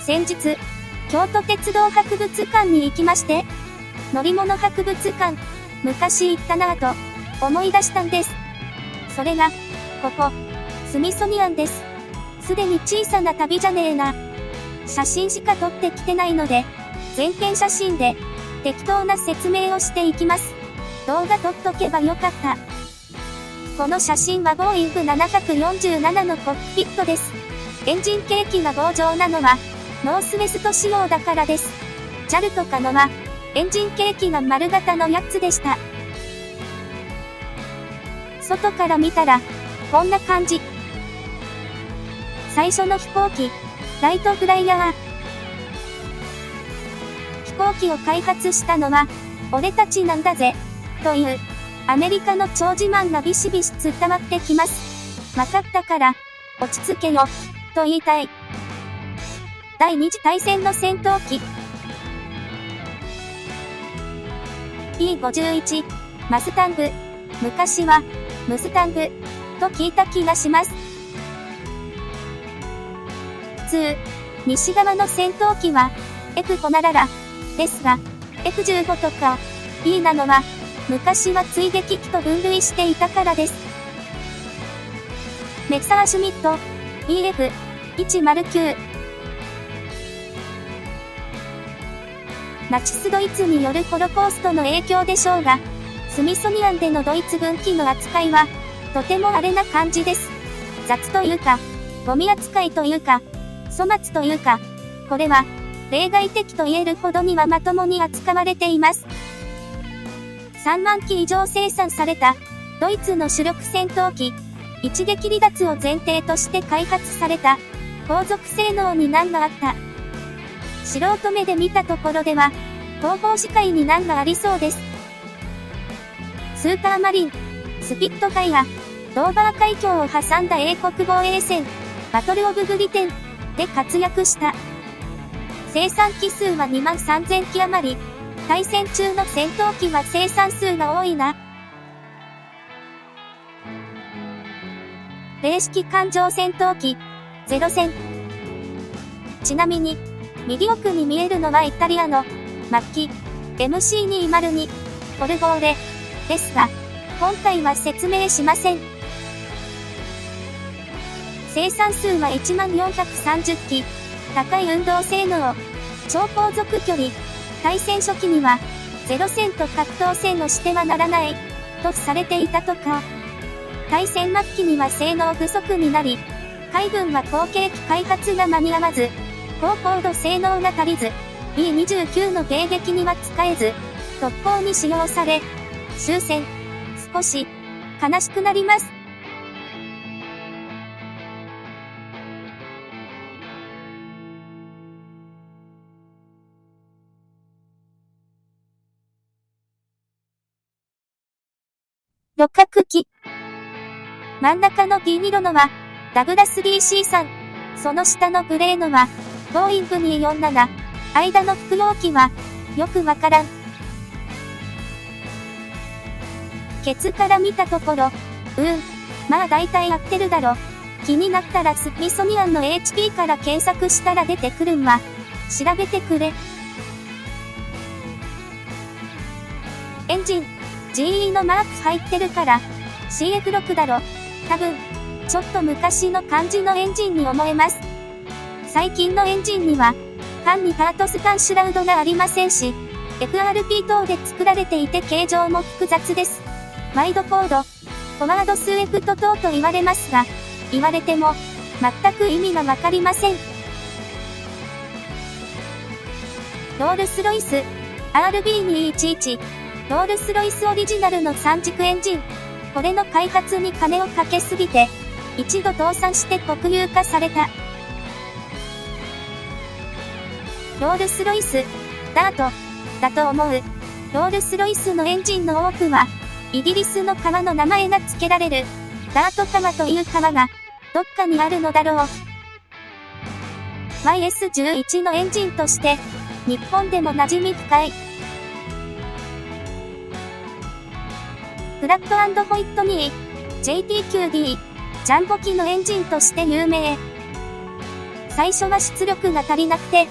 先日、京都鉄道博物館に行きまして、乗り物博物館、昔行ったなぁと思い出したんです。それが、ここ、スミソニアンです。すでに小さな旅じゃねえな。写真しか撮ってきてないので、全景写真で適当な説明をしていきます。動画撮っとけばよかった。この写真はボーイング747のコックピットです。エンジン計器が棒状なのは、ノースウェスト仕様だからです。JAL とかのは、エンジン計器が丸型のやつでした。外から見たら、こんな感じ。最初の飛行機、ライトフライヤー。飛行機を開発したのは、俺たちなんだぜ、という、アメリカの超自慢がビシビシ伝わってきます。わかったから、落ち着けよ、と言いたい。第二次大戦の戦闘機。P51、マスタング。昔は、ムスタング、と聞いた気がします。2、西側の戦闘機は、F5なら、ですが、F15 とか、E なのは、昔は追撃機と分類していたからです。メッサーシュミット、EF109。ナチスドイツによるホロコーストの影響でしょうが、スミソニアンでのドイツ軍機の扱いは、とてもあれな感じです。雑というか、ゴミ扱いというか、粗末というか、これは、例外的と言えるほどにはまともに扱われています。3万機以上生産された、ドイツの主力戦闘機、一撃離脱を前提として開発された、後続性能に難があった。素人目で見たところでは、後方視界に難がありそうです。スーパーマリン、スピットファイア、ドーバー海峡を挟んだ英国防衛戦、バトルオブブリテンで活躍した。生産機数は2万3000機余り、対戦中の戦闘機は生産数が多いな。零式艦上戦闘機、ゼロ戦。ちなみに、右奥に見えるのはイタリアの、マッキ、MC202、フォルゴーレ、ですが、今回は説明しません。生産数は1万430機、高い運動性能、超航続距離、対戦初期には、ゼロ戦と格闘戦をしてはならない、とされていたとか。対戦末期には性能不足になり、海軍は後継機開発が間に合わず、高高度性能が足りず、B29 の迎撃には使えず、特攻に使用され、終戦、少し、悲しくなります。旅客機。真ん中の銀色のは、ダグラス DC さん。その下のグレーのは、ボーイング247。間の服用機は、よくわからん。ケツから見たところ、まあ大体合ってるだろ。気になったらスミソニアンの HP から検索したら出てくるんは、調べてくれ。エンジン、GE のマーク入ってるから、CF6 だろ。多分、ちょっと昔の感じのエンジンに思えます。最近のエンジンには、間にパートスタンシュラウドがありませんし、FRP 等で作られていて形状も複雑です。ワイドコード、フォワードスウェプト等と言われますが、言われても、全く意味がわかりません。ロールスロイス、RB211、ロールスロイスオリジナルの3軸エンジン。これの開発に金をかけすぎて、一度倒産して国有化された。ロールスロイス、ダート、だと思う。ロールスロイスのエンジンの多くは、イギリスの川の名前が付けられる、ダート川という川が、どっかにあるのだろう。YS11 のエンジンとして、日本でも馴染み深い。プラット&ホイットニー、JT9D、ジャンボ機のエンジンとして有名。最初は出力が足りなくて、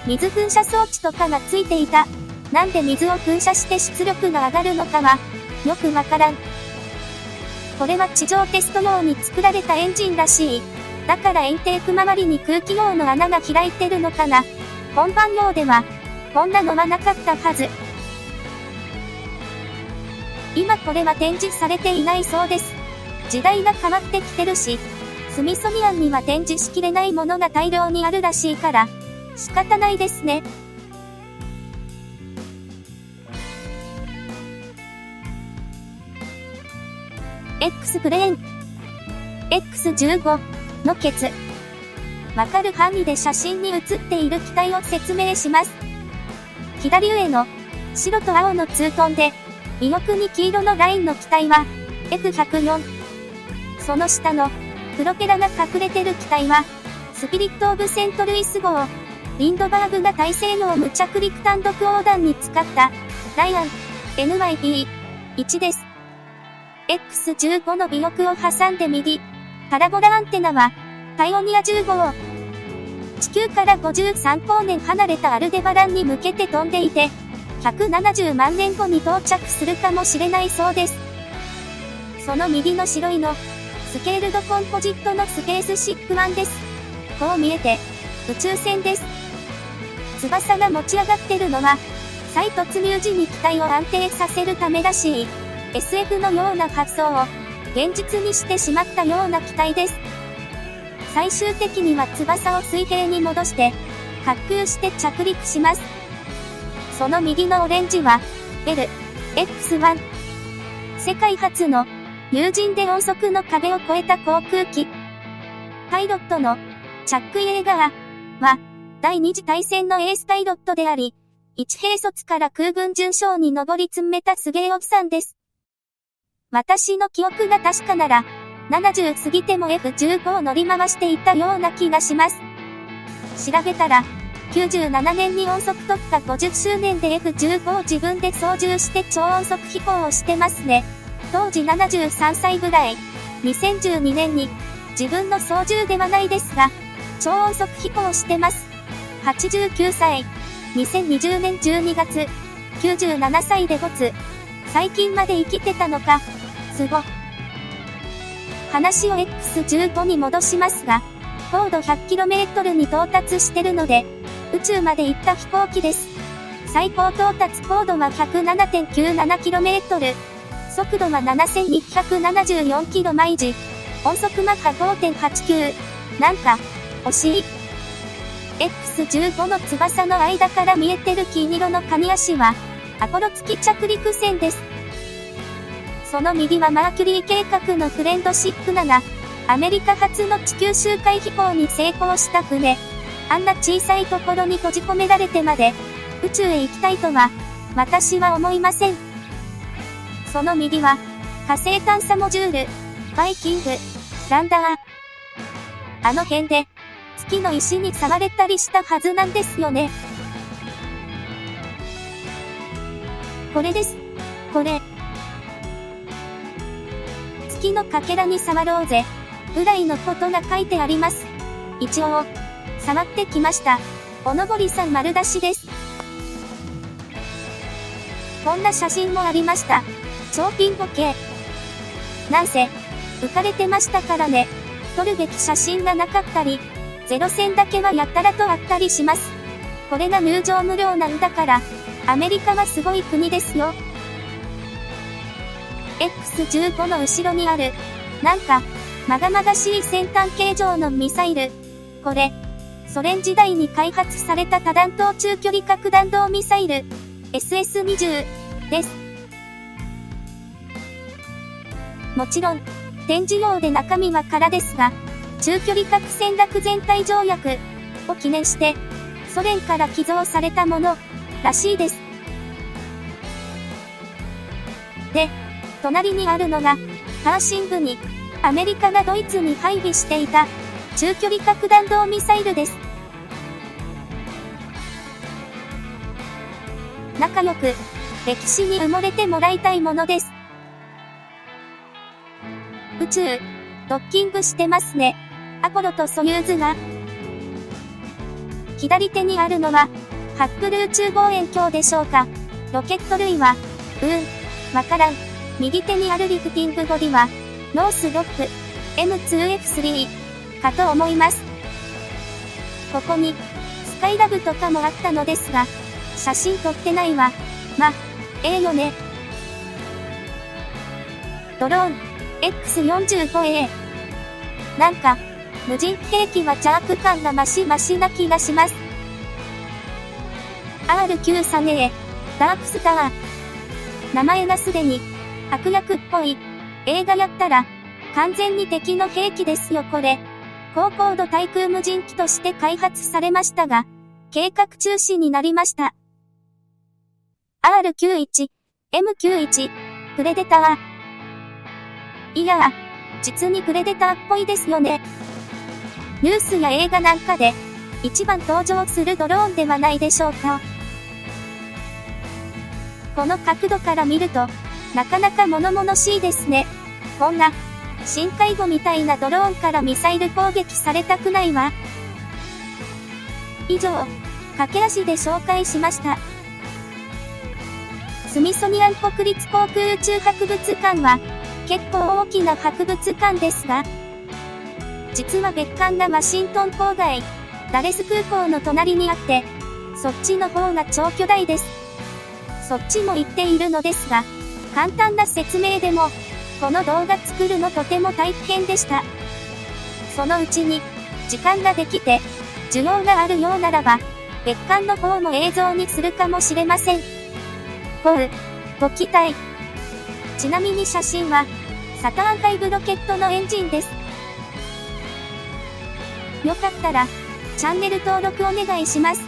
水噴射装置とかがついていた。なんで水を噴射して出力が上がるのかは、よくわからん。これは地上テスト用に作られたエンジンらしい。だからインテーク周りに空気用の穴が開いてるのかな。本番用では、こんなのはなかったはず。今これは展示されていないそうです。時代が変わってきてるし、スミソニアンには展示しきれないものが大量にあるらしいから、仕方ないですね。X クレーン X15 のケツ。わかる範囲で写真に写っている機体を説明します。左上の白と青のツートンで、右奥に黄色のラインの機体は F104。その下のプロペラが隠れてる機体はスピリット・オブ・セントルイス号。リンドバーグが大西洋無着陸単独横断に使ったライアン NYP-1 です。X15 の尾翼を挟んで右、パラボラアンテナはパイオニア10号。地球から53光年離れたアルデバランに向けて飛んでいて、170万年後に到着するかもしれないそうです。その右の白いの、スケールドコンポジットのスペースシップ1です。こう見えて、宇宙船です。翼が持ち上がってるのは、再突入時に機体を安定させるためらしい。SF のような発想を現実にしてしまったような機体です。最終的には翼を水平に戻して滑空して着陸します。その右のオレンジは LX1。世界初の有人で音速の壁を越えた航空機。パイロットのチャック・イエーガーは第二次大戦のエースパイロットであり、一兵卒から空軍准将に上り詰めたすげえおじさんです。私の記憶が確かなら、70過ぎても F15 を乗り回していたような気がします。調べたら、97年に音速特化50周年で F15 を自分で操縦して超音速飛行をしてますね。当時73歳ぐらい。2012年に、自分の操縦ではないですが、超音速飛行をしてます。89歳。2020年12月、97歳で没。最近まで生きてたのか。すご。話を X15 に戻しますが、高度 100km に到達してるので、宇宙まで行った飛行機です。最高到達高度は 107.97km。速度は 7274km 毎時。音速マッハ 5.89。なんか、惜しい。X15 の翼の間から見えてる金色のカニ足は、アポロ月着陸船です。その右はマーキュリー計画のフレンドシップ7。アメリカ初の地球周回飛行に成功した船。あんな小さいところに閉じ込められてまで、宇宙へ行きたいとは、私は思いません。その右は、火星探査モジュール、バイキング、ランダー。あの辺で、月の石に触れたりしたはずなんですよね。これです。これ。月のかけらに触ろうぜ。ぐらいのことが書いてあります。一応、触ってきました。おのぼりさん丸出しです。こんな写真もありました。超ピンボケ。なんせ、浮かれてましたからね。撮るべき写真がなかったり、ゼロ戦だけはやったらとあったりします。これが入場無料なんだから、アメリカはすごい国ですよ。X15 の後ろにある、なんか、まがまがしい先端形状のミサイル。これ、ソ連時代に開発された多弾頭中距離核弾道ミサイル、SS-20 です。もちろん、展示用で中身は空ですが、中距離核戦略全体条約を記念して、ソ連から寄贈されたものらしいです。で、隣にあるのが、パーシングに、アメリカがドイツに配備していた、中距離核弾道ミサイルです。仲良く、歴史に埋もれてもらいたいものです。宇宙、ドッキングしてますね。アポロとソユーズが。左手にあるのは、ハッブル宇宙望遠鏡でしょうか。ロケット類は、わからん。右手にあるリフティングボディは、ノースドップ、M2F3、かと思います。ここに、スカイラブとかもあったのですが、写真撮ってないわ。よね。ドローン、X45A。なんか、無人兵器は邪悪感がマシマシな気がします。R93A、ダークスター。名前がすでに、悪役っぽい。映画やったら、完全に敵の兵器ですよこれ。高高度対空無人機として開発されましたが、計画中止になりました。R91、M91、プレデター。いやー、実にプレデターっぽいですよね。ニュースや映画なんかで、一番登場するドローンではないでしょうか。この角度から見ると、なかなか物々しいですね。こんな、深海魚みたいなドローンからミサイル攻撃されたくないわ。以上、駆け足で紹介しました。スミソニアン国立航空宇宙博物館は、結構大きな博物館ですが、実は別館がワシントン郊外、ダレス空港の隣にあって、そっちの方が超巨大です。そっちも行っているのですが、簡単な説明でも、この動画作るのとても大変でした。そのうちに、時間ができて、需要があるようならば、別館の方も映像にするかもしれません。ご期待。ちなみに写真は、サターン5ロケットのエンジンです。よかったら、チャンネル登録お願いします。